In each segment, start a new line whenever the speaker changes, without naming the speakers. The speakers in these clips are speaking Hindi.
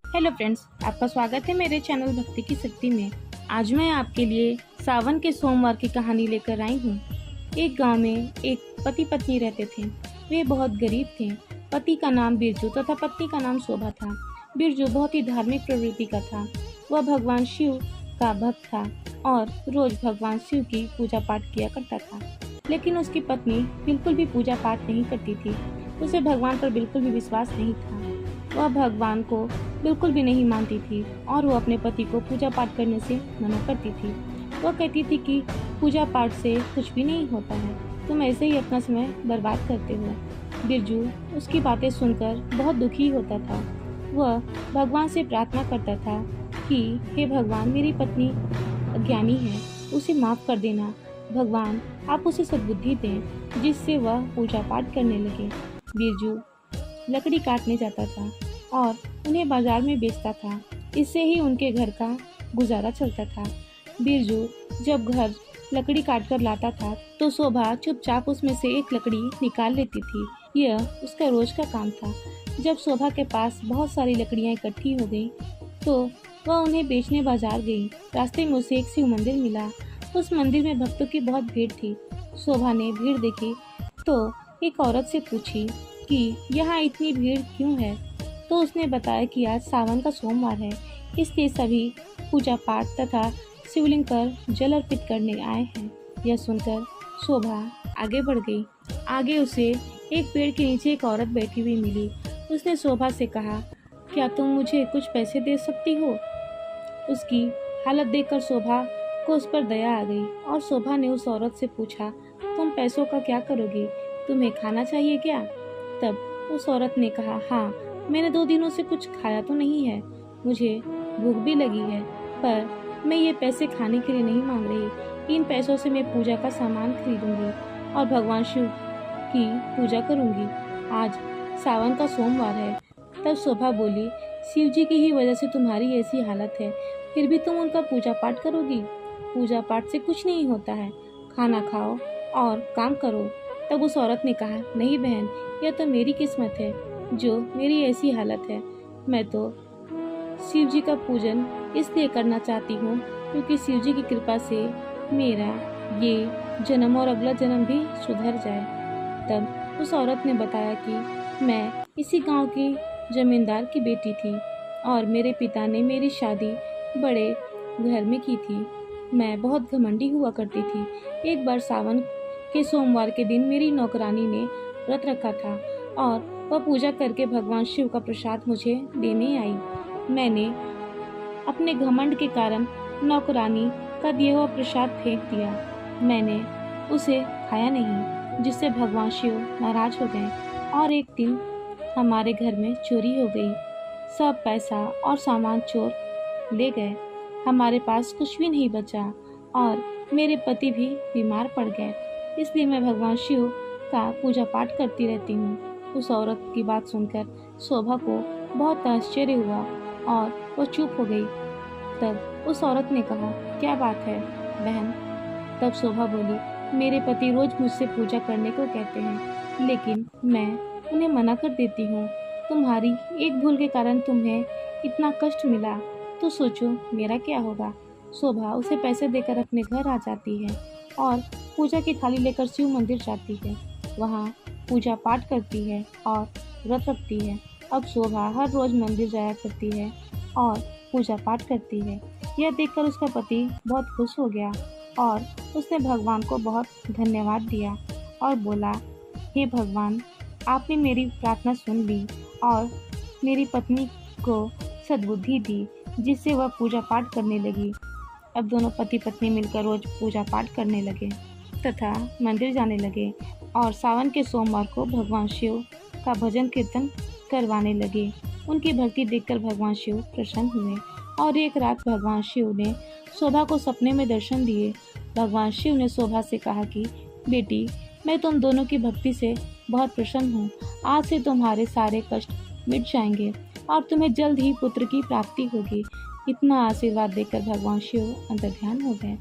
हेलो फ्रेंड्स, आपका स्वागत है मेरे चैनल भक्ति की शक्ति में। आज मैं आपके लिए सावन के सोमवार की कहानी लेकर आई हूँ। एक गांव में एक पति पत्नी रहते थे। वे बहुत गरीब थे। पति का नाम बिरजू तथा पत्नी का नाम शोभा था। बिरजू बहुत ही धार्मिक प्रवृत्ति का था। वह भगवान शिव का भक्त था और रोज भगवान शिव की पूजा पाठ किया करता था। लेकिन उसकी पत्नी बिल्कुल भी पूजा पाठ नहीं करती थी। उसे भगवान पर बिल्कुल भी विश्वास नहीं था। वह भगवान को बिल्कुल भी नहीं मानती थी और वो अपने पति को पूजा पाठ करने से मना करती थी। वह कहती थी कि पूजा पाठ से कुछ भी नहीं होता है, तुम ऐसे ही अपना समय बर्बाद करते हो। बिरजू उसकी बातें सुनकर बहुत दुखी होता था। वह भगवान से प्रार्थना करता था कि हे भगवान, मेरी पत्नी अज्ञानी है, उसे माफ़ कर देना। भगवान, आप उसे सद्बुद्धि दें जिससे वह पूजा पाठ करने लगे। बिरजू लकड़ी काटने जाता था और उन्हें बाजार में बेचता था। इससे ही उनके घर का गुजारा चलता था। बिरजू जब घर लकड़ी काट कर लाता था तो शोभा चुपचाप उसमें से एक लकड़ी निकाल लेती थी। यह उसका रोज का काम था। जब शोभा के पास बहुत सारी लकड़ियां इकट्ठी हो गई तो वह उन्हें बेचने बाजार गई। रास्ते में उसे एक शिव मंदिर मिला। उस मंदिर में भक्तों की बहुत भीड़ थी। शोभा ने भीड़ देखी तो एक औरत से पूछी कि यहाँ इतनी भीड़ क्यों है। तो उसने बताया कि आज सावन का सोमवार है, इसलिए सभी पूजा पाठ तथा शिवलिंग पर जल अर्पित करने आए हैं। यह सुनकर शोभा आगे बढ़ गई। आगे उसे एक पेड़ के नीचे एक औरत बैठी हुई मिली। उसने शोभा से कहा, क्या तुम मुझे कुछ पैसे दे सकती हो? उसकी हालत देखकर शोभा को उस पर दया आ गई और शोभा ने उस औरत से पूछा, तुम पैसों का क्या करोगी? तुम्हें खाना चाहिए क्या? तब उस औरत ने कहा, हाँ, मैंने 2 दिनों से कुछ खाया तो नहीं है, मुझे भूख भी लगी है, पर मैं ये पैसे खाने के लिए नहीं मांग रही। इन पैसों से मैं पूजा का सामान खरीदूंगी और भगवान शिव की पूजा करूंगी। आज सावन का सोमवार है। तब शोभा बोली, शिव जी की ही वजह से तुम्हारी ऐसी हालत है, फिर भी तुम उनका पूजा पाठ करोगी? पूजा पाठ से कुछ नहीं होता है, खाना खाओ और काम करो। तब उस औरत ने कहा, नहीं बहन, यह तो मेरी किस्मत है जो मेरी ऐसी हालत है। मैं तो शिव जी का पूजन इसलिए करना चाहती हूँ क्योंकि शिव जी की कृपा से मेरा ये जन्म और अगला जन्म भी सुधर जाए। तब उस औरत ने बताया कि मैं इसी गांव की जमींदार की बेटी थी और मेरे पिता ने मेरी शादी बड़े घर में की थी। मैं बहुत घमंडी हुआ करती थी। एक बार सावन के सोमवार के दिन मेरी नौकरानी ने व्रत रखा था और वह पूजा करके भगवान शिव का प्रसाद मुझे देने आई। मैंने अपने घमंड के कारण नौकरानी का दिया हुआ प्रसाद फेंक दिया। मैंने उसे खाया नहीं, जिससे भगवान शिव नाराज हो गए और एक दिन हमारे घर में चोरी हो गई। सब पैसा और सामान चोर ले गए। हमारे पास कुछ भी नहीं बचा और मेरे पति भी बीमार पड़ गए। इसलिए मैं भगवान शिव का पूजा पाठ करती रहती हूँ। उस औरत की बात सुनकर शोभा को बहुत आश्चर्य हुआ और वो चुप हो गई। तब उस औरत ने कहा, क्या बात है बहन? तब शोभा बोली, मेरे पति रोज मुझसे पूजा करने को कहते हैं, लेकिन मैं उन्हें मना कर देती हूँ। तुम्हारी एक भूल के कारण तुम्हें इतना कष्ट मिला, तो सोचो मेरा क्या होगा। शोभा उसे पैसे देकर अपने घर आ जाती है और पूजा की थाली लेकर शिव मंदिर जाती है। वहाँ पूजा पाठ करती है और व्रत रखती है। अब शोभा हर रोज मंदिर जाया करती है और पूजा पाठ करती है। यह देखकर उसका पति बहुत खुश हो गया और उसने भगवान को बहुत धन्यवाद दिया और बोला, हे भगवान, आपने मेरी प्रार्थना सुन ली और मेरी पत्नी को सद्बुद्धि दी, जिससे वह पूजा पाठ करने लगी। अब दोनों पति पत्नी मिलकर रोज पूजा पाठ करने लगे तथा मंदिर जाने लगे और सावन के सोमवार को भगवान शिव का भजन कीर्तन करवाने लगे। उनकी भक्ति देखकर भगवान शिव प्रसन्न हुए और एक रात भगवान शिव ने शोभा को सपने में दर्शन दिए। भगवान शिव ने शोभा से कहा कि बेटी, मैं तुम दोनों की भक्ति से बहुत प्रसन्न हूँ। आज से तुम्हारे सारे कष्ट मिट जाएंगे और तुम्हें जल्द ही पुत्र की प्राप्ति होगी। इतना आशीर्वाद देकर भगवान शिव अंतर्ध्यान हो गए।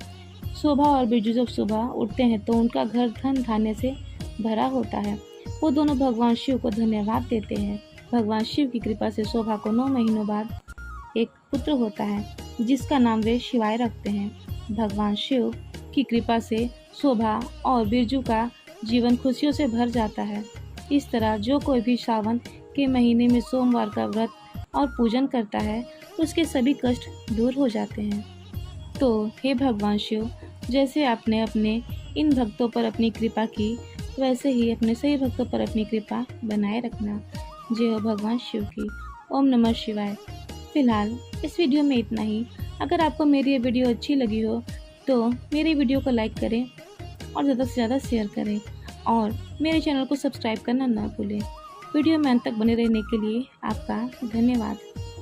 शोभा और बिरजू जब सुबह उठते हैं तो उनका घर धन धान्य से भरा होता है। वो दोनों भगवान शिव को धन्यवाद देते हैं। भगवान शिव की कृपा से शोभा को 9 महीनों बाद एक पुत्र होता है जिसका नाम वे शिवाय रखते हैं। भगवान शिव की कृपा से शोभा और बिरजू का जीवन खुशियों से भर जाता है। इस तरह जो कोई भी सावन के महीने में सोमवार का व्रत और पूजन करता है उसके सभी कष्ट दूर हो जाते हैं। तो हे भगवान शिव, जैसे आपने अपने इन भक्तों पर अपनी कृपा की, वैसे ही अपने सही भक्तों पर अपनी कृपा बनाए रखना। जय हो भगवान शिव की। ओम नमः शिवाय। फिलहाल इस वीडियो में इतना ही। अगर आपको मेरी ये वीडियो अच्छी लगी हो तो मेरी वीडियो को लाइक करें और ज़्यादा से ज़्यादा शेयर करें और मेरे चैनल को सब्सक्राइब करना ना भूलें। वीडियो में अंत तक बने रहने के लिए आपका धन्यवाद।